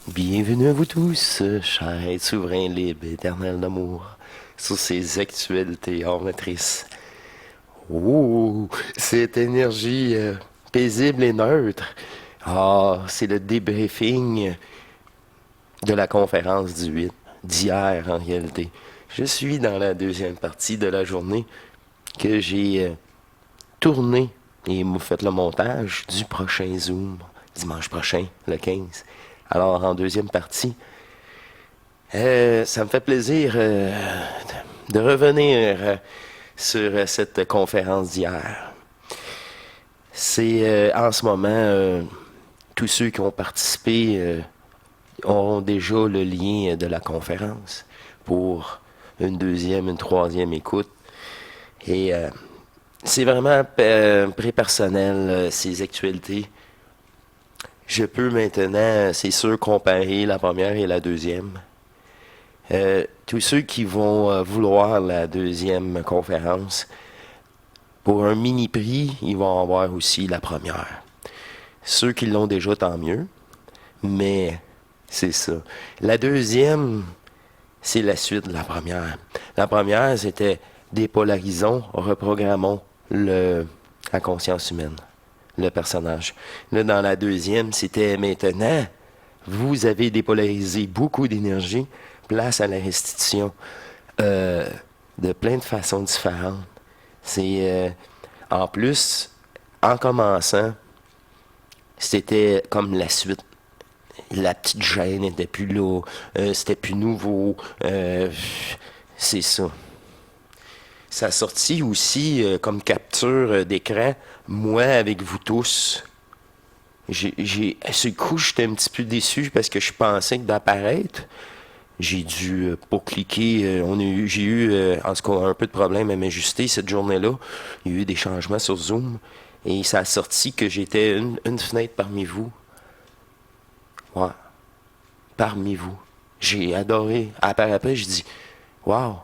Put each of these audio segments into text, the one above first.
Bienvenue à vous tous, chers êtres souverains libres, éternels d'amour, sur ces actualités hors matrice. Oh, cette énergie paisible et neutre. Ah, c'est le débriefing de la conférence du 8, d'hier en réalité. Je suis dans la deuxième partie de la journée que j'ai tourné et fait le montage du prochain Zoom, dimanche prochain, le 15. Alors, en deuxième partie, ça me fait plaisir de revenir sur cette conférence d'hier. C'est en ce moment, tous ceux qui ont participé ont déjà le lien de la conférence pour une deuxième, une troisième écoute. Et c'est vraiment pré-personnel, ces actualités. Je peux maintenant, c'est sûr, comparer la première et la deuxième. Tous ceux qui vont vouloir la deuxième conférence, pour un mini-prix, ils vont avoir aussi la première. Ceux qui l'ont déjà, tant mieux. Mais c'est ça. La deuxième, c'est la suite de la première. La première, c'était dépolarisons, reprogrammons la conscience humaine, le personnage. Là, dans la deuxième, c'était maintenant, vous avez dépolarisé beaucoup d'énergie, place à la restitution de plein de façons différentes. C'est en plus, en commençant, c'était comme la suite. La petite gêne n'était plus là, c'était plus nouveau, c'est ça. Ça a sorti aussi comme capture d'écran, moi avec vous tous. Ce coup, j'étais un petit peu déçu parce que je pensais que d'apparaître, j'ai dû pas cliquer. J'ai eu, en tout cas, un peu de problème à m'ajuster cette journée-là. Il y a eu des changements sur Zoom. Et ça a sorti que j'étais une fenêtre parmi vous. Ouais. Parmi vous. J'ai adoré. Après, je dis, waouh,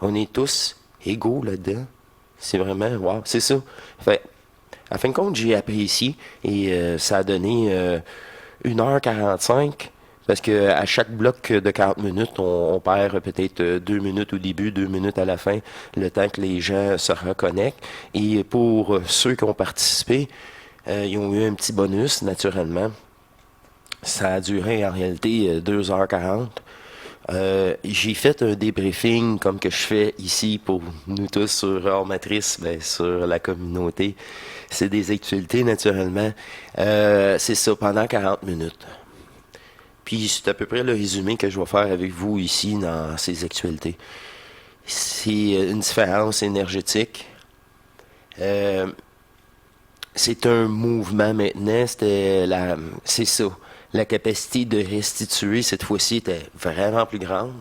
on est tous égaux là-dedans. C'est vraiment, waouh, c'est ça. Fait, à fin de compte, j'ai apprécié et ça a donné 1h45. Parce que à chaque bloc de 40 minutes, on perd peut-être 2 minutes au début, 2 minutes à la fin, le temps que les gens se reconnectent. Et pour ceux qui ont participé, ils ont eu un petit bonus, naturellement. Ça a duré en réalité 2h40. J'ai fait un débriefing comme que je fais ici pour nous tous sur Hors Matrice, sur la communauté. C'est des actualités, naturellement. C'est ça, pendant 40 minutes. Puis c'est à peu près le résumé que je vais faire avec vous ici dans ces actualités. C'est une différence énergétique. C'est un mouvement maintenant. C'est ça. La capacité de restituer cette fois-ci était vraiment plus grande.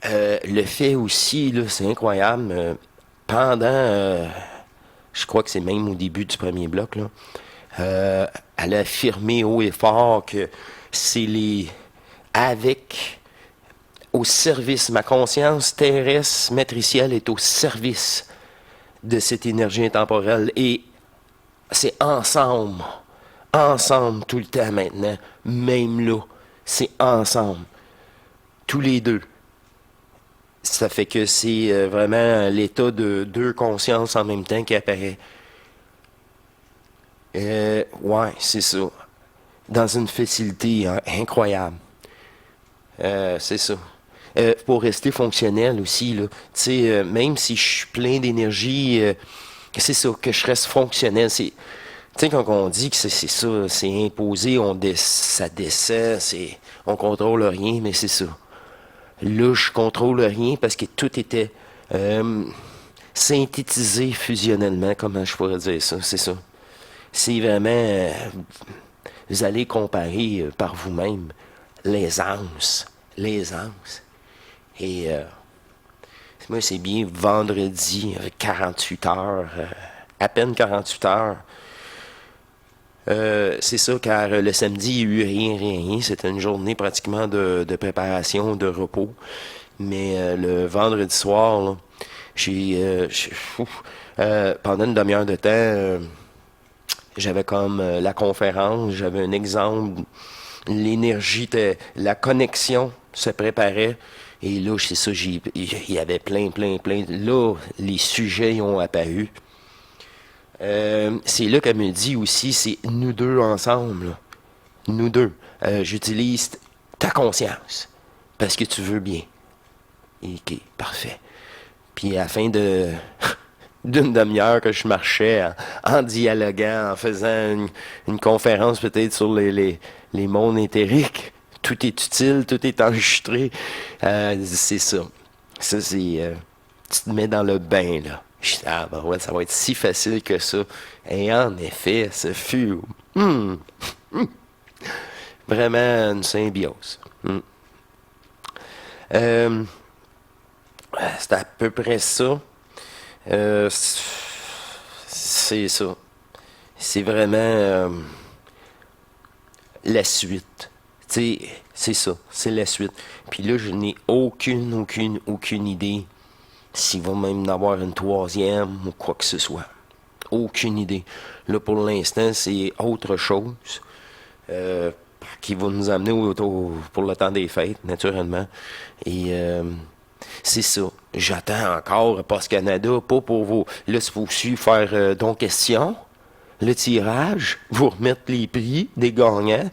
Le fait aussi, là, c'est incroyable. Pendant, je crois que c'est même au début du premier bloc, là, elle a affirmé haut et fort que c'est au service, ma conscience terrestre matricielle est au service de cette énergie intemporelle et c'est ensemble tout le temps maintenant, même là, c'est ensemble, tous les deux. Ça fait que c'est vraiment l'état de deux consciences en même temps qui apparaît. Ouais, c'est ça. Dans une facilité incroyable. C'est ça. Pour rester fonctionnel aussi, là, même si je suis plein d'énergie, c'est ça, que je reste fonctionnel. Tu sais, quand on dit que c'est ça, c'est imposé, ça descend, on contrôle rien, mais c'est ça. Là, je contrôle rien parce que tout était synthétisé fusionnellement, comment je pourrais dire ça, c'est ça. C'est vraiment, vous allez comparer par vous-même les anses. Et moi, c'est bien vendredi, avec 48 heures, à peine 48 heures. C'est ça, car le samedi, il n'y a eu rien. C'était une journée pratiquement de préparation, de repos. Mais le vendredi soir, là, Pendant une demi-heure de temps, j'avais comme la conférence, j'avais un exemple, l'énergie, la connexion se préparait. Et là, c'est ça, il y avait plein. Là, les sujets ils ont apparu. C'est là qu'elle me dit aussi, c'est nous deux ensemble. Là. Nous deux. J'utilise ta conscience. Parce que tu veux bien. OK, parfait. Puis à la fin de d'une demi-heure que je marchais en dialoguant, en faisant une conférence peut-être sur les mondes éthériques, tout est utile, tout est enregistré. C'est ça. Ça, c'est... tu te mets dans le bain, là. Je dis, ah, ben ouais, ça va être si facile que ça. Et en effet, ce fut vraiment une symbiose. Euh, c'est à peu près ça. C'est ça. C'est vraiment la suite. Tu sais, c'est ça. C'est la suite. Puis là, je n'ai aucune idée s'il va même en avoir une troisième ou quoi que ce soit. Aucune idée. Là, pour l'instant, c'est autre chose qui va nous amener pour le temps des fêtes, naturellement. Et c'est ça. J'attends encore Post Canada, pas pour vous. Là, c'est aussi faire don question, le tirage, vous remettre les prix des gagnants.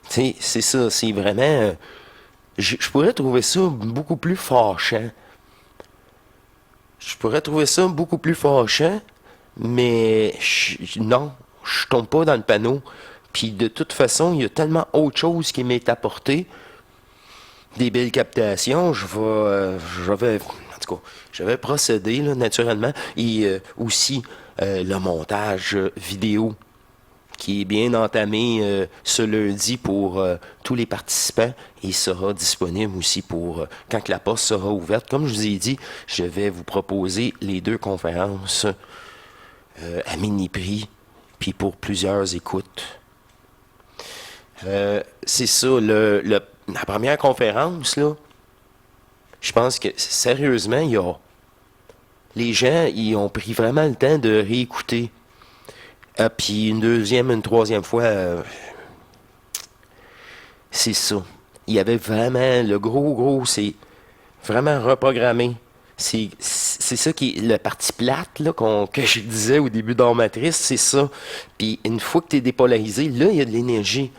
Tu sais, c'est ça. C'est vraiment. Je pourrais trouver ça beaucoup plus fâchant. Je pourrais trouver ça beaucoup plus fâchant, mais non, je tombe pas dans le panneau. Puis de toute façon, il y a tellement autre chose qui m'est apporté. Des belles captations, en tout cas, je vais procéder là, naturellement. Et aussi le montage vidéo qui est bien entamé ce lundi pour tous les participants et sera disponible aussi pour quand la poste sera ouverte. Comme je vous ai dit, je vais vous proposer les deux conférences à mini-prix, puis pour plusieurs écoutes. C'est ça, la première conférence, là, je pense que sérieusement, les gens, ils ont pris vraiment le temps de réécouter. Puis une deuxième, une troisième fois, c'est ça. Il y avait vraiment, le gros, c'est vraiment reprogrammé. C'est ça qui est le parti plate là, que je disais au début dans Matrice, c'est ça. Puis une fois que tu es dépolarisé, là, il y a de l'énergie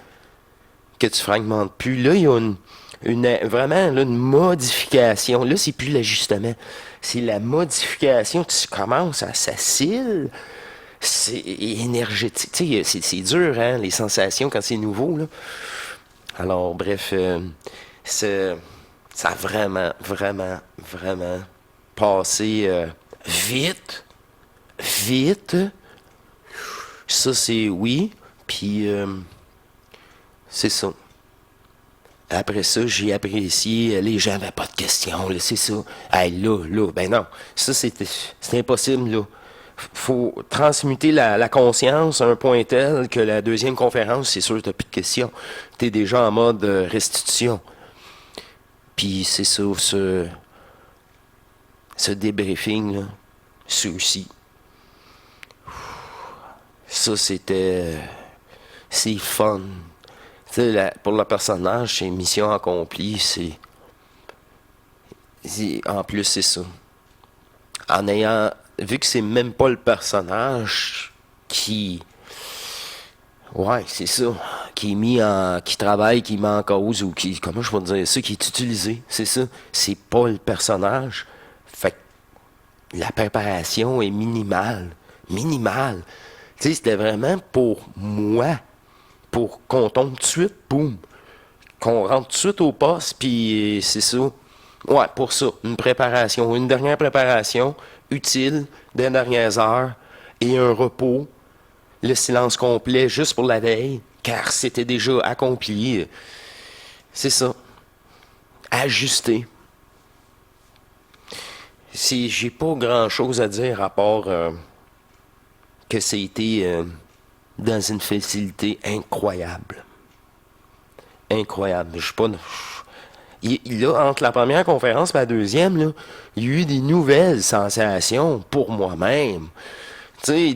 que tu fragmentes plus. Là, il y a vraiment là, une modification. Là, c'est plus l'ajustement. C'est la modification. Tu commences à s'assile. C'est énergétique. Tu sais, c'est dur, hein, les sensations quand c'est nouveau, là. Alors, bref, ça a vraiment passé vite. Vite. Ça, c'est oui. Puis, c'est ça. Après ça, j'ai apprécié. Les gens n'avaient pas de questions, là, c'est ça. Hey, là, ben non. Ça, c'est impossible, là. Faut transmuter la conscience à un point tel que la deuxième conférence, c'est sûr que t'as plus de questions. T'es déjà en mode restitution. Puis c'est ça, ce débriefing, là, ça aussi. Ça, c'est fun. Tu sais, pour le personnage, c'est mission accomplie, en plus, c'est ça. En ayant vu que c'est même pas le personnage qui. Ouais, c'est ça. Qui travaille, qui met en cause, ou qui. Comment je peux dire ça? Qui est utilisé. C'est ça. C'est pas le personnage. Fait que la préparation est minimale. Minimale. Tu sais, c'était vraiment pour moi. Pour qu'on tombe tout de suite, boum. Qu'on rentre tout de suite au poste, puis c'est ça. Ouais, pour ça. Une préparation. Une dernière préparation utile des dernières heures et un repos, le silence complet juste pour la veille, car c'était déjà accompli. C'est ça. Ajuster. J'ai pas grand chose à dire à part que c'était dans une facilité incroyable. Incroyable. Je sais pas. Là, entre la première conférence et la deuxième, là, il y a eu des nouvelles sensations pour moi-même. Tu sais,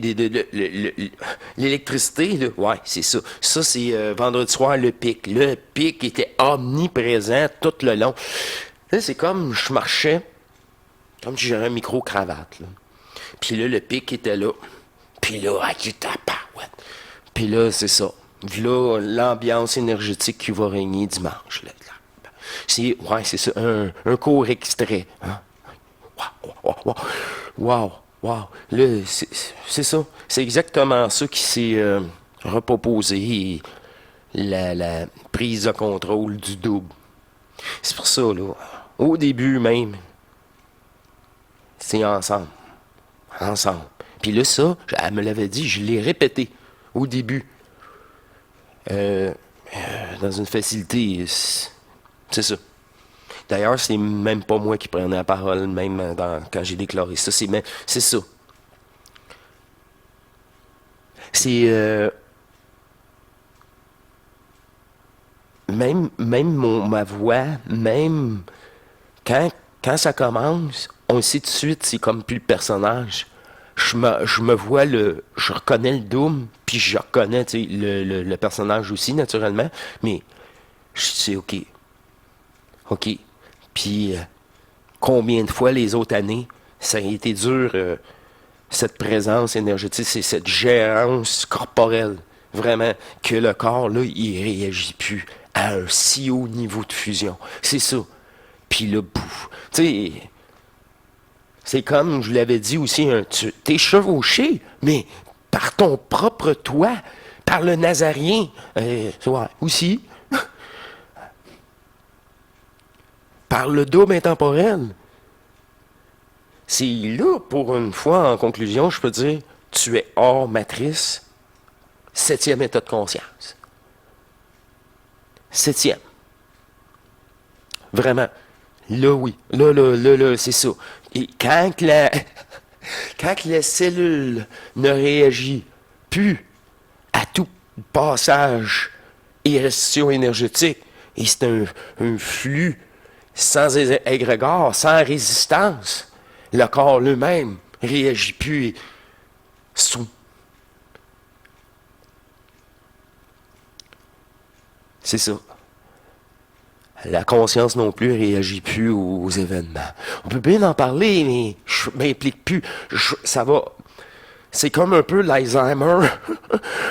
l'électricité, là, ouais, c'est ça. Ça, c'est vendredi soir, le pic. Le pic était omniprésent tout le long. Là, c'est comme je marchais, comme si j'avais un micro-cravate, là. Puis là, le pic était là. Puis là, tu tabarouette. Puis là, c'est ça. Là, l'ambiance énergétique qui va régner dimanche. Là. Ouais, c'est ça, un court extrait. Hein? Wow, wow, wow. Là, c'est ça. C'est exactement ça qui s'est reproposé. La prise de contrôle du double. C'est pour ça, là. Au début même, c'est ensemble. Ensemble. Puis là, ça, elle me l'avait dit, je l'ai répété au début. Dans une facilité, c'est ça. D'ailleurs, c'est même pas moi qui prenais la parole, même quand j'ai déclaré ça. C'est ça. C'est ma voix, même quand ça commence, on sait tout de suite, c'est comme plus le personnage. Je me vois je reconnais le Doom, puis je reconnais le personnage aussi, naturellement, mais c'est OK. OK. Puis, combien de fois les autres années, ça a été dur, cette présence énergétique, c'est cette gérance corporelle, vraiment, que le corps, là, il réagit plus à un si haut niveau de fusion. C'est ça. Puis là, bouf. Tu sais, c'est comme je l'avais dit aussi, tu t'es chevauché, mais par ton propre toi, par le Nazarien, ouais, aussi, par le double intemporel. C'est là, pour une fois, en conclusion, je peux dire, tu es hors matrice, 7e état de conscience. 7e. Vraiment. Là, oui. Là, c'est ça. Et quand la cellule ne réagit plus à tout passage et restitution énergétique, et c'est un flux sans égrégore, sans résistance, le corps lui-même réagit plus. C'est ça. La conscience non plus réagit plus aux événements. On peut bien en parler, mais je m'implique plus. Ça va. C'est comme un peu l'Alzheimer.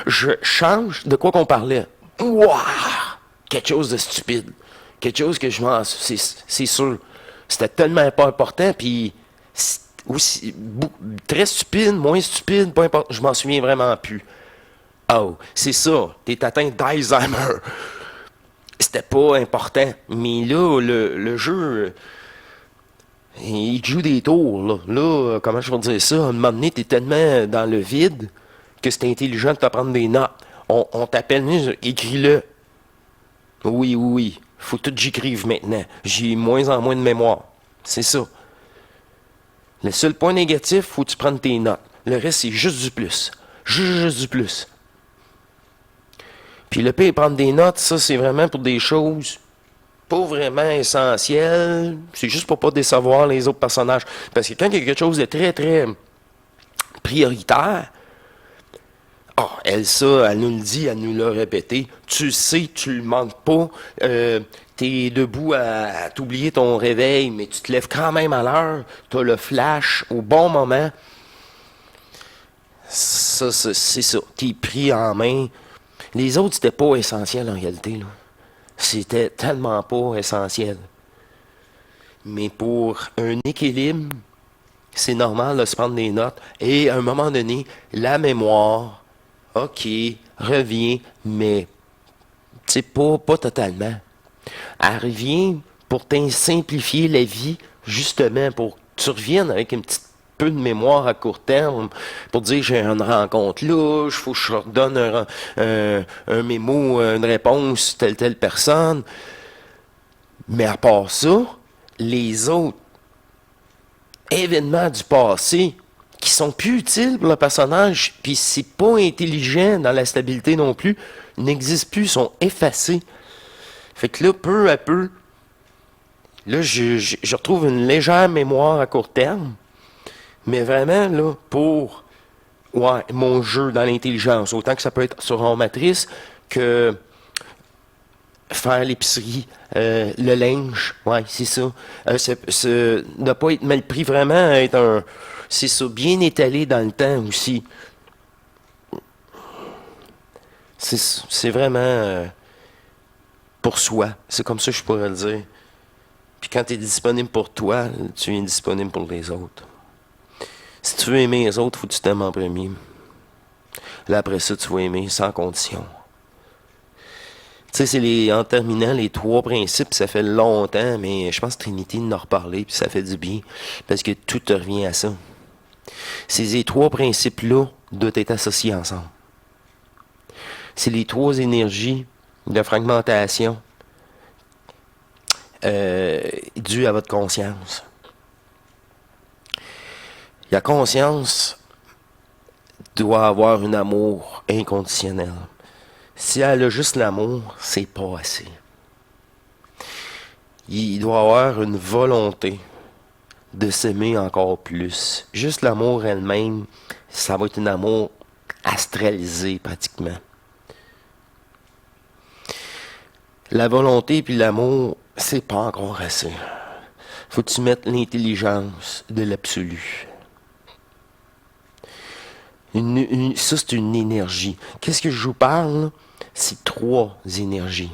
Je change de quoi qu'on parlait. Ouah! Quelque chose de stupide. Quelque chose que je m'en. C'est sûr. C'était tellement pas important, puis aussi très stupide, moins stupide, peu importe. Je m'en souviens vraiment plus. Oh, c'est ça. T'es atteint d'Alzheimer. C'était pas important. Mais là, le jeu, il joue des tours. Là, comment je vais dire ça? À un moment donné, t'es tellement dans le vide que c'est intelligent de te prendre des notes. On t'appelle, écris-le. Oui. Faut tout que j'écrive maintenant. J'ai moins en moins de mémoire. C'est ça. Le seul point négatif, faut que tu prennes tes notes. Le reste, c'est juste du plus. Juste du plus. Puis le pire, prendre des notes, ça, c'est vraiment pour des choses pas vraiment essentielles. C'est juste pour pas décevoir les autres personnages. Parce que quand il y a quelque chose de très, très prioritaire, elle nous le dit, elle nous l'a répété. Tu sais, tu le manques pas. T'es debout à t'oublier ton réveil, mais tu te lèves quand même à l'heure. T'as le flash au bon moment. Ça, c'est ça. T'es pris en main. Les autres, c'était pas essentiel en réalité, là. C'était tellement pas essentiel. Mais pour un équilibre, c'est normal de se prendre des notes. Et à un moment donné, la mémoire, OK, revient, mais c'est pas totalement. Elle revient pour simplifier la vie, justement, pour que tu reviennes avec une petite peu de mémoire à court terme pour dire j'ai une rencontre là, il faut que je redonne un mémo, une réponse, telle personne. Mais à part ça, les autres événements du passé qui sont plus utiles pour le personnage, puis c'est pas intelligent dans la stabilité non plus, n'existent plus, sont effacés. Fait que là, peu à peu, Là, je retrouve une légère mémoire à court terme, mais vraiment, là, pour ouais, mon jeu dans l'intelligence, autant que ça peut être sur hors matrice que faire l'épicerie, le linge, ouais, c'est ça. Ne pas être mal pris, vraiment être un. C'est ça, bien étalé dans le temps aussi. C'est vraiment pour soi. C'est comme ça que je pourrais le dire. Puis quand tu es disponible pour toi, tu es disponible pour les autres. Si tu veux aimer les autres, il faut que tu t'aimes en premier. Là, après ça, tu vas aimer sans condition. Tu sais, en terminant les trois principes, ça fait longtemps, mais je pense que Trinity en a reparlé, puis ça fait du bien, parce que tout te revient à ça. Ces trois principes-là doivent être associés ensemble. C'est les trois énergies de fragmentation dues à votre conscience. La conscience doit avoir un amour inconditionnel. Si elle a juste l'amour, c'est pas assez. Il doit avoir une volonté de s'aimer encore plus. Juste l'amour elle-même, ça va être un amour astralisé pratiquement. La volonté puis l'amour, c'est pas encore assez. Faut que tu mettes l'intelligence de l'absolu. Ça, c'est une énergie. Qu'est-ce que je vous parle? C'est trois énergies.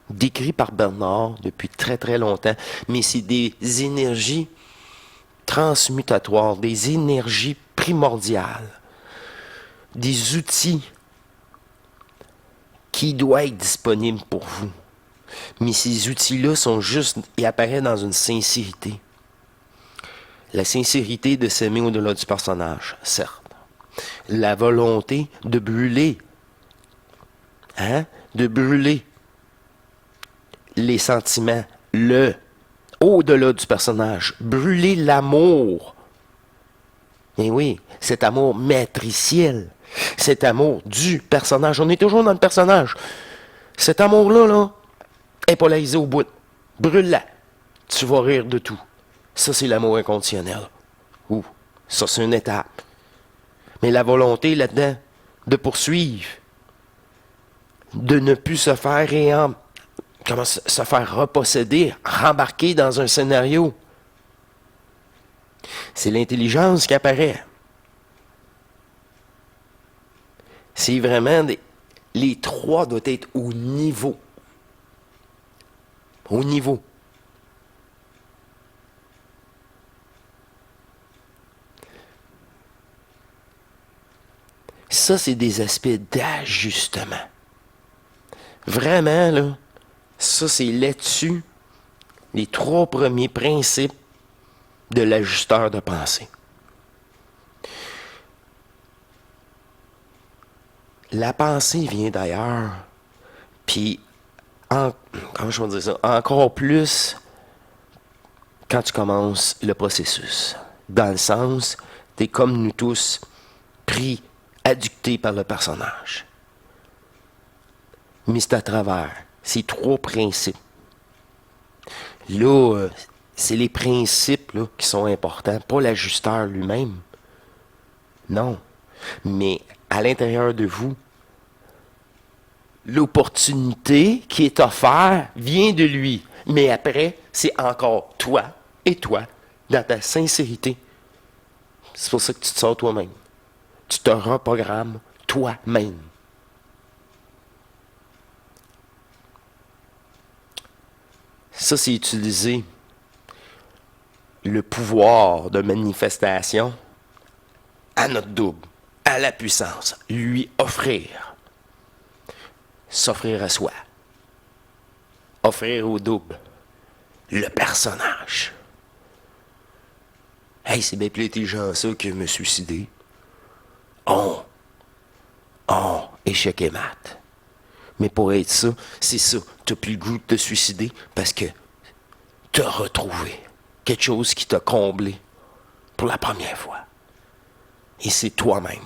Décrites par Bernard depuis très très longtemps. Mais c'est des énergies transmutatoires, des énergies primordiales, des outils qui doivent être disponibles pour vous. Mais ces outils-là sont juste et apparaissent dans une sincérité. La sincérité de s'aimer au-delà du personnage, certes. La volonté de brûler, de brûler les sentiments, au-delà du personnage, brûler l'amour. Et oui, cet amour matriciel, cet amour du personnage. On est toujours dans le personnage. Cet amour-là, là, est polarisé au bout. Brûle-la. Tu vas rire de tout. Ça, c'est l'amour inconditionnel. Ouh, ça, c'est une étape. Mais la volonté là-dedans, de poursuivre, de ne plus se faire se faire reposséder, rembarquer dans un scénario. C'est l'intelligence qui apparaît. C'est vraiment les trois doivent être au niveau. Au niveau. Ça, c'est des aspects d'ajustement. Vraiment, là, ça, c'est là-dessus les trois premiers principes de l'ajusteur de pensée. La pensée vient d'ailleurs, puis, comment je vais dire ça, encore plus quand tu commences le processus. Dans le sens, tu es comme nous tous, pris, adducté par le personnage. Mais c'est à travers ces trois principes. Là, c'est les principes là, qui sont importants, pas l'ajusteur lui-même. Non. Mais à l'intérieur de vous, l'opportunité qui est offerte vient de lui. Mais après, c'est encore toi et toi, dans ta sincérité. C'est pour ça que tu te sors toi-même. Tu te reprogrammes toi-même. Ça, c'est utiliser le pouvoir de manifestation à notre double, à la puissance, lui offrir, s'offrir à soi, offrir au double, le personnage. Hey, c'est bien plus intelligent ça que me suicider. Échec et mat. Mais pour être ça, c'est ça. T'as plus le goût de te suicider parce que t'as retrouvé quelque chose qui t'a comblé pour la première fois. Et c'est toi-même.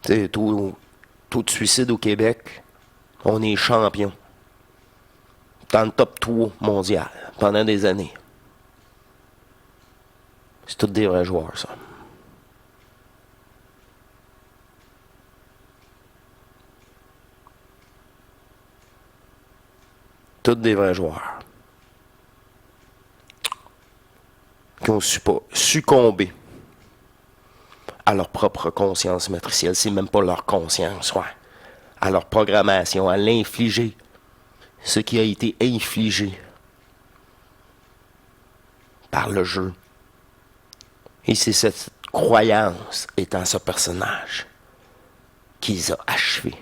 Tu sais, taux de suicide au Québec, on est champion. Dans le top 3 mondial pendant des années. C'est tous des vrais joueurs, ça. Tous des vrais joueurs. Qui ont succombé à leur propre conscience matricielle. C'est même pas leur conscience, ouais. À leur programmation, à l'infliger. Ce qui a été infligé par le jeu. Et c'est cette croyance étant ce personnage qu'ils ont achevé.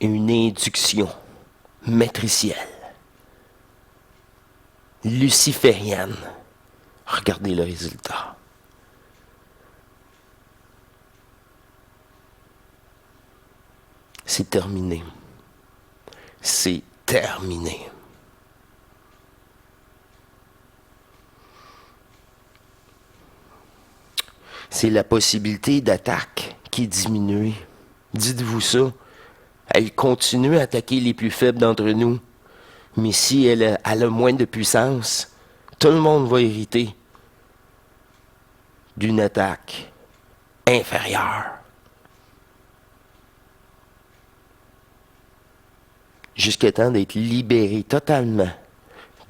Une induction matricielle, luciférienne. Regardez le résultat. C'est terminé. C'est terminé. C'est la possibilité d'attaque qui diminue. Dites-vous ça. Elle continue à attaquer les plus faibles d'entre nous. Mais si elle a moins de puissance, tout le monde va hériter d'une attaque inférieure. Jusqu'à temps d'être libéré totalement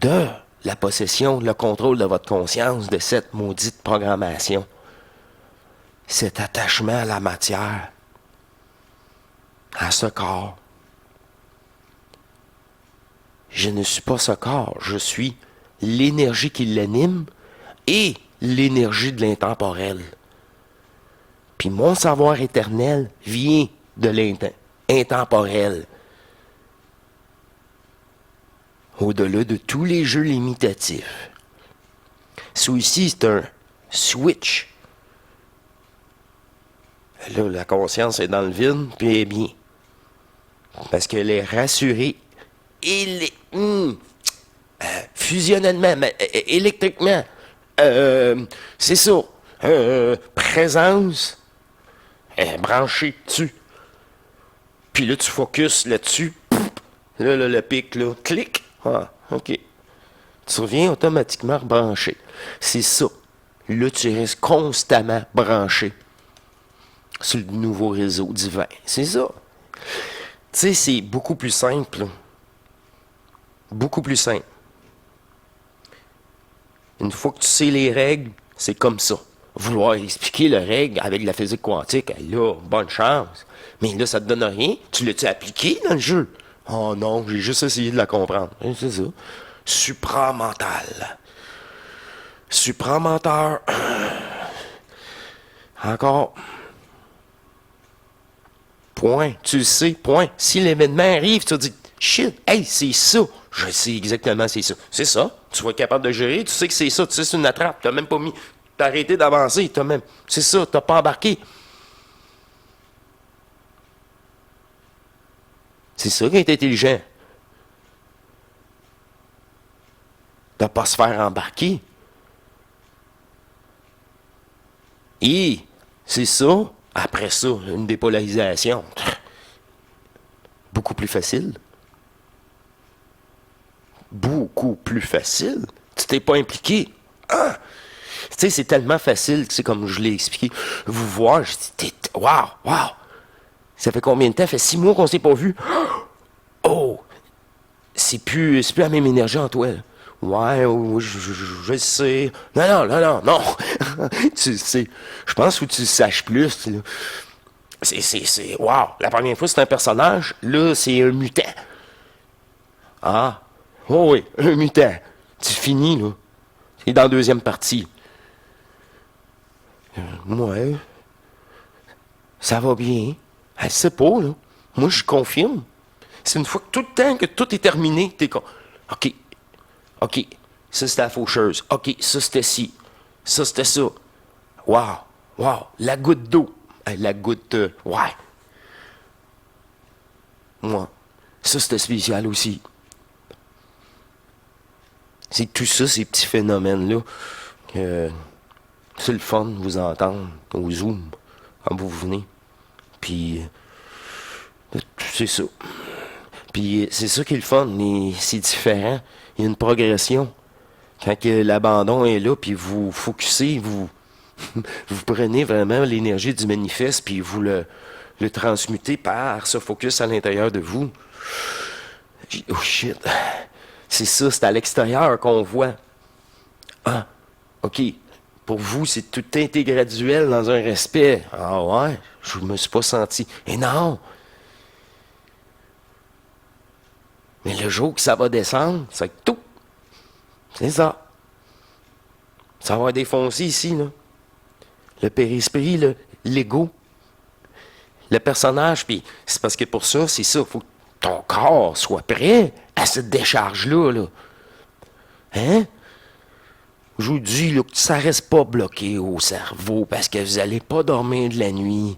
de la possession, le contrôle de votre conscience, de cette maudite programmation. Cet attachement à la matière, à ce corps. Je ne suis pas ce corps, je suis l'énergie qui l'anime et l'énergie de l'intemporel. Puis mon savoir éternel vient de l'intemporel. Au-delà de tous les jeux limitatifs. Celui-ci, c'est un switch. Là, la conscience est dans le vide, puis elle est bien. Parce qu'elle est rassurée fusionnellement, électriquement. C'est ça. Présence branchée dessus. Puis là, tu focuses là-dessus. Là, le pic, là, clic. Ah, OK. Tu reviens automatiquement rebranché. C'est ça. Là, tu restes constamment branché sur le nouveau réseau divin. C'est ça. Tu sais, c'est beaucoup plus simple. Là. Beaucoup plus simple. Une fois que tu sais les règles, c'est comme ça. Vouloir expliquer les règles avec la physique quantique, là, bonne chance. Mais là, ça te donne rien. Tu l'as-tu appliqué dans le jeu? Oh non, j'ai juste essayé de la comprendre. C'est ça. Supramental. Supramenteur. Encore. Point. Tu le sais. Point. Si l'événement arrive, tu te dis, shit, hey, c'est ça. Je sais exactement c'est ça. C'est ça. Tu vas être capable de gérer. Tu sais que c'est ça. Tu sais que c'est une attrape. Tu n'as même pas mis. Tu as arrêté d'avancer. C'est ça. Tu n'as pas embarqué. C'est ça qui est intelligent. De ne pas se faire embarquer. Et c'est ça. Après ça, une dépolarisation. Beaucoup plus facile. Beaucoup plus facile. Tu t'es pas impliqué. Ah! Tu sais, c'est tellement facile, tu sais, comme je l'ai expliqué. Vous voir, je dis, waouh, waouh! Ça fait combien de temps? Ça fait 6 mois qu'on s'est pas vu. Oh! C'est plus la même énergie en toi. Là. Ouais, je sais. Non. Tu sais, je pense que tu saches plus. Là. C'est, wow. La première fois, c'est un personnage. Là, c'est un mutant. Ah. Oh oui, un mutant. Tu finis, là. C'est dans la deuxième partie. Ouais. Ça va bien. Elle sait pas, là. Moi, je confirme. C'est une fois que tout le temps que tout est terminé, t'es comme, OK, ça c'était la faucheuse. OK, ça c'était ci. Ça c'était ça. Wow, la goutte d'eau. La goutte, ouais. Moi, ça c'était spécial aussi. C'est tout ça, ces petits phénomènes-là, que c'est le fun de vous entendre au Zoom. quand vous venez. Puis, c'est ça. Puis, c'est ça qui est le fun, mais c'est différent. Il y a une progression. Quand que l'abandon est là, puis vous focussez, vous prenez vraiment l'énergie du manifeste, puis vous le transmutez par ce focus à l'intérieur de vous. Oh shit. C'est ça, c'est à l'extérieur qu'on voit. Ah, ok. Pour vous, c'est tout été graduel dans un respect. Ah ouais, je me suis pas senti. Et non! Mais le jour que ça va descendre, c'est tout. C'est ça. Ça va défoncer ici, là. Le périsprit, l'ego, le personnage, puis c'est parce que pour ça, c'est ça, il faut que ton corps soit prêt à cette décharge-là, là. Hein? Je vous dis là, que ça reste pas bloqué au cerveau parce que vous allez pas dormir de la nuit.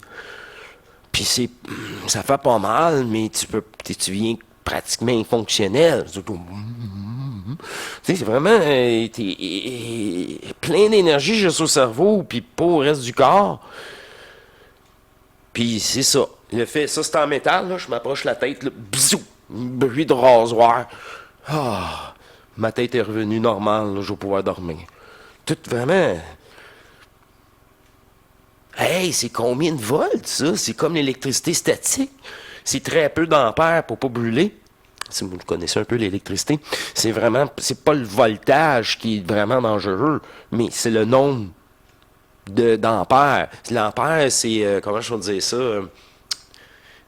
Puis ça fait pas mal, mais tu viens pratiquement fonctionnel. Tu sais, c'est vraiment plein d'énergie juste au cerveau, puis pas au reste du corps. Puis c'est ça. Le fait, ça c'est en métal, là, je m'approche la tête, là, bisou, bruit de rasoir. Ah, ma tête est revenue normale, là, je vais pouvoir dormir. Tout vraiment. Hey, c'est combien de volts, ça? C'est comme l'électricité statique. C'est très peu d'ampères pour pas brûler. Si vous connaissez un peu l'électricité, c'est pas le voltage qui est vraiment dangereux, mais c'est le nombre d'ampères. L'ampère, c'est, comment je peux dire ça,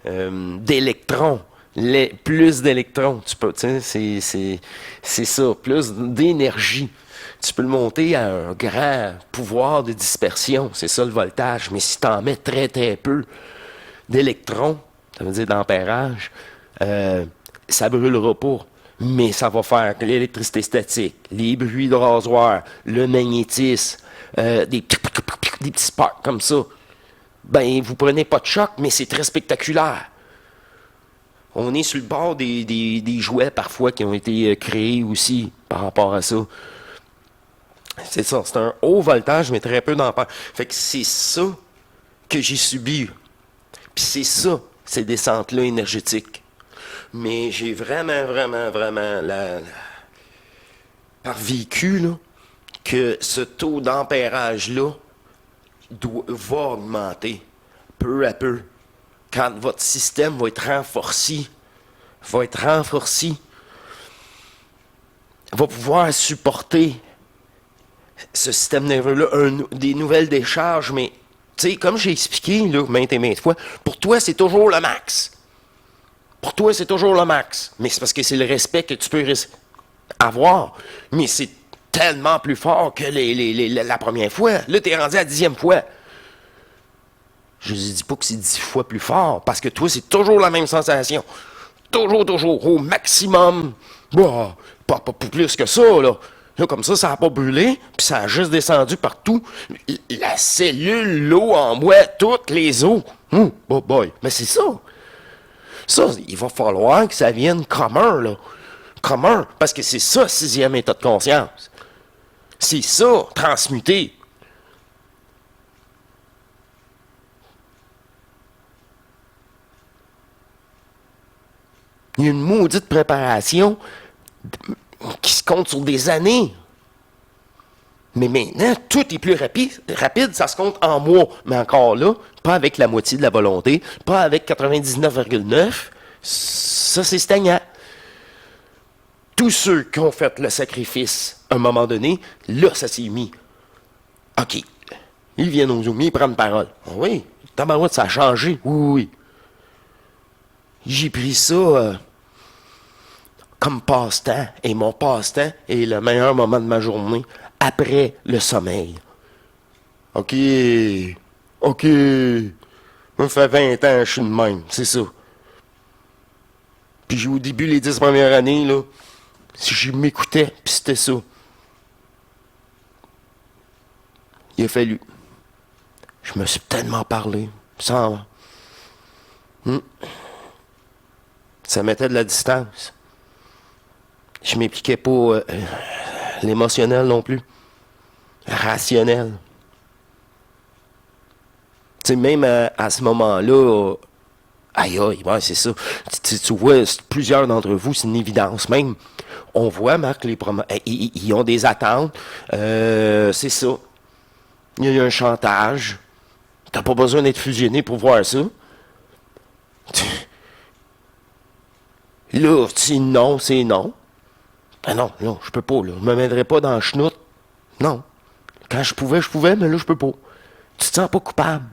d'électrons. Plus d'électrons, c'est ça, plus d'énergie. Tu peux le monter à un grand pouvoir de dispersion, c'est ça le voltage. Mais si tu en mets très très peu d'électrons, ça veut dire d'ampérage, ça brûlera pas. Mais ça va faire que l'électricité statique, les bruits de rasoir, le magnétisme, des petits sparks comme ça, ben vous prenez pas de choc, mais c'est très spectaculaire. On est sur le bord des jouets parfois qui ont été créés aussi par rapport à ça. C'est ça, c'est un haut voltage, mais très peu d'ampères. Fait que c'est ça que j'ai subi. Puis c'est ça, ces descentes-là énergétiques. Mais j'ai vraiment, vraiment, vraiment par vécu là, que ce taux d'ampérage-là va augmenter peu à peu. Quand votre système va être renforcé, va pouvoir supporter ce système nerveux-là, des nouvelles décharges, mais, tu sais, comme j'ai expliqué, là, maintes et maintes fois, pour toi, c'est toujours le max. Pour toi, c'est toujours le max. Mais c'est parce que c'est le respect que tu peux avoir. Mais c'est tellement plus fort que la première fois. Là, t'es rendu à la 10e fois. Je ne dis pas que c'est 10 fois plus fort, parce que toi, c'est toujours la même sensation. Toujours, au maximum. Bah, pas plus que ça, là. Là, comme ça n'a pas brûlé, puis ça a juste descendu partout. La cellule, l'eau en moi, toutes les eaux. Oh boy. Mais c'est ça. Ça, il va falloir que ça vienne commun, là. Commun. Parce que c'est ça, 6e état de conscience. C'est ça, transmuter. Il y a une maudite préparation qui se compte sur des années. Mais maintenant, tout est plus rapide, ça se compte en mois. Mais encore là, pas avec la moitié de la volonté, pas avec 99,9. Ça, c'est stagnant. Tous ceux qui ont fait le sacrifice à un moment donné, là, ça s'est mis. OK. Ils viennent aux Zoomies, ils prennent parole. Oui, tabarouette, ça a changé. Oui. J'ai pris ça comme passe-temps. Et mon passe-temps est le meilleur moment de ma journée après le sommeil. OK. Ça fait 20 ans que je suis de même. C'est ça. Puis au début, les 10 premières années, là, si je m'écoutais, puis c'était ça. Il a fallu. Je me suis tellement parlé. Sans. Ça mettait de la distance. Je m'impliquais pas l'émotionnel non plus. Rationnel. Tu sais, même à ce moment-là, aïe aïe, ouais, c'est ça. Tu vois, plusieurs d'entre vous, c'est une évidence même. On voit, Marc, ils ont des attentes. C'est ça. Il y a un chantage. T'as pas besoin d'être fusionné pour voir ça. Là, c'est non, c'est non. Ben non, non, je peux pas, là. Je me mènerai pas dans le chenoute. Non. Quand je pouvais, mais là, je peux pas. Tu te sens pas coupable.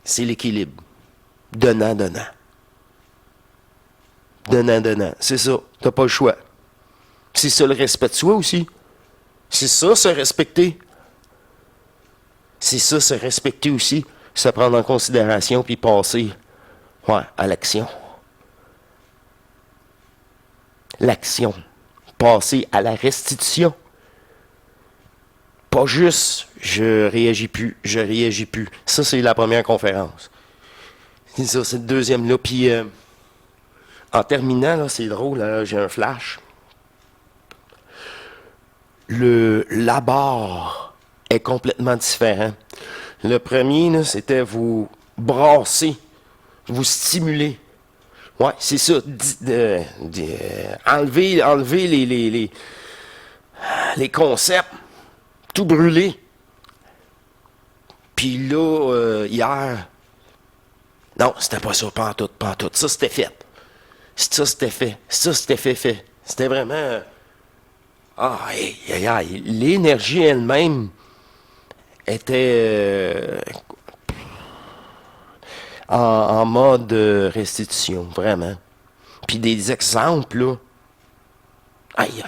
C'est l'équilibre. Donnant, donnant. Donnant, donnant. C'est ça. T'as pas le choix. C'est ça le respect de soi aussi. C'est ça, se respecter. C'est ça, se respecter aussi. Se prendre en considération puis passer à l'action. L'action. Passer à la restitution. Pas juste je réagis plus, je réagis plus. Ça, c'est la première conférence. C'est ça, c'est le deuxième là. Puis en terminant, là, c'est drôle, là, j'ai un flash. La barre est complètement différent. Le premier, là, c'était vous brasser, vous stimuler. Ouais, c'est ça. Enlever les concepts, tout brûler. Puis là, hier, non, c'était pas ça, pas en tout, pas en tout. Ça, c'était fait. Ça, c'était fait. Ça, c'était fait. C'était vraiment... l'énergie elle-même était en mode restitution, vraiment. Puis des exemples, là. Aïe.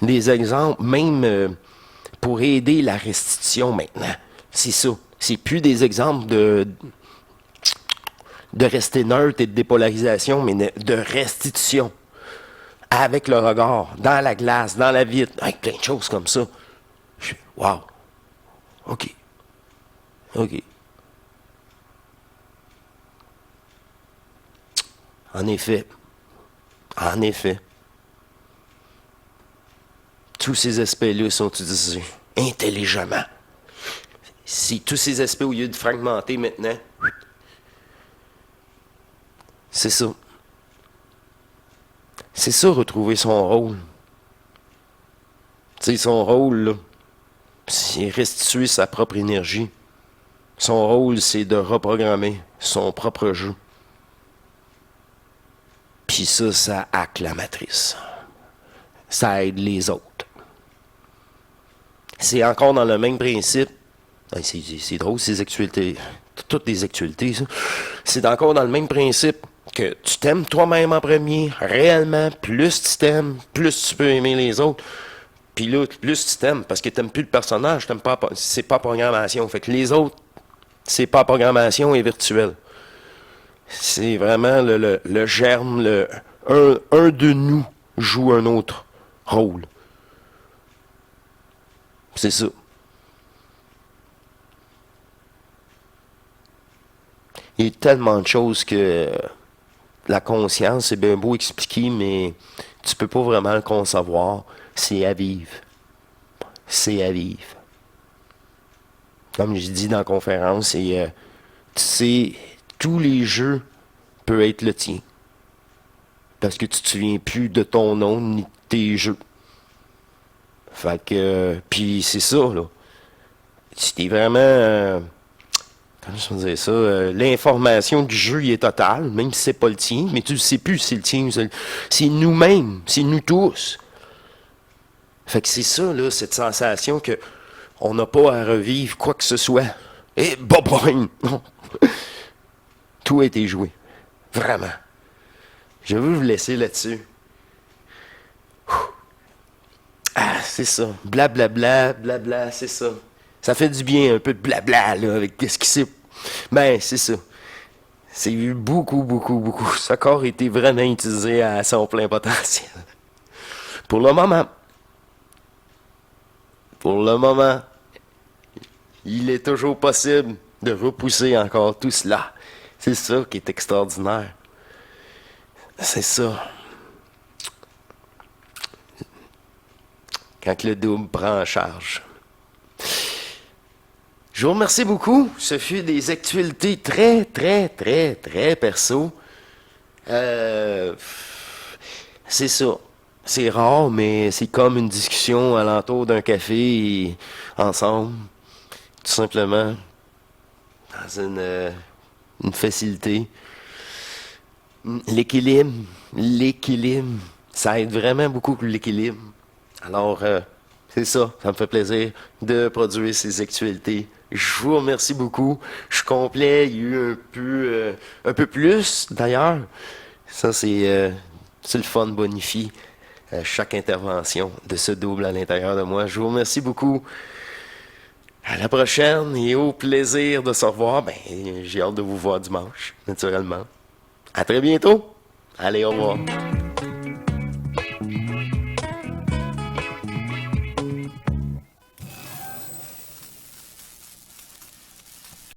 Des exemples, même pour aider la restitution maintenant. C'est ça. C'est plus des exemples de rester neutre et de dépolarisation, mais de restitution. Avec le regard, dans la glace, dans la vitre, avec plein de choses comme ça. Wow. OK. En effet, tous ces aspects-là sont utilisés intelligemment. Si tous ces aspects, au lieu de fragmenter maintenant, c'est ça. C'est ça, retrouver son rôle. Tu sais, son rôle, là, c'est restituer sa propre énergie. Son rôle, c'est de reprogrammer son propre jeu. Puis ça hack la matrice. Ça aide les autres. C'est encore dans le même principe. C'est drôle, ces actualités. Toutes les actualités, ça. C'est encore dans le même principe que tu t'aimes toi-même en premier, réellement. Plus tu t'aimes, plus tu peux aimer les autres. Puis là, plus tu t'aimes, parce que tu n'aimes plus le personnage, t'aimes pas, c'est pas programmation. Fait que les autres, c'est pas programmation et virtuel. C'est vraiment le germe, un de nous joue un autre rôle. C'est ça. Il y a tellement de choses que la conscience, c'est bien beau expliquer, mais tu peux pas vraiment le concevoir. C'est à vivre. C'est à vivre. Comme je dis dans la conférence, tu sais, tous les jeux peuvent être le tien. Parce que tu te souviens plus de ton nom ni de tes jeux. Fait que, puis c'est ça, là. C'était vraiment... comment je veux dire ça? L'information du jeu, il est totale, même si c'est pas le tien, mais tu ne sais plus si c'est le tien. C'est nous-mêmes, c'est nous tous. Fait que c'est ça, là, cette sensation que on n'a pas à revivre quoi que ce soit. Et boboing! Non. Tout a été joué. Vraiment. Je veux vous laisser là-dessus. Ah, c'est ça. Blablabla, blabla, c'est ça. Ça fait du bien, un peu de blabla, là, avec ce qui s'est... Ben, c'est ça. C'est eu beaucoup. Ce corps a été vraiment utilisé à son plein potentiel. Pour le moment, il est toujours possible de repousser encore tout cela. C'est ça qui est extraordinaire. C'est ça. quand le double prend en charge. Je vous remercie beaucoup. Ce fut des actualités très, très, très, très perso. Euh, c'est ça. C'est rare, mais c'est comme une discussion alentour d'un café ensemble, tout simplement, dans une facilité. L'équilibre, l'équilibre, ça aide vraiment beaucoup l'équilibre. Alors, c'est ça, ça me fait plaisir de produire ces actualités. Je vous remercie beaucoup. Je suis complet, il y a eu un peu plus d'ailleurs. Ça, c'est le fun, bonifie chaque intervention de ce double à l'intérieur de moi. Je vous remercie beaucoup. À la prochaine et au plaisir de se revoir. Ben, j'ai hâte de vous voir dimanche, naturellement. À très bientôt. Allez, au revoir.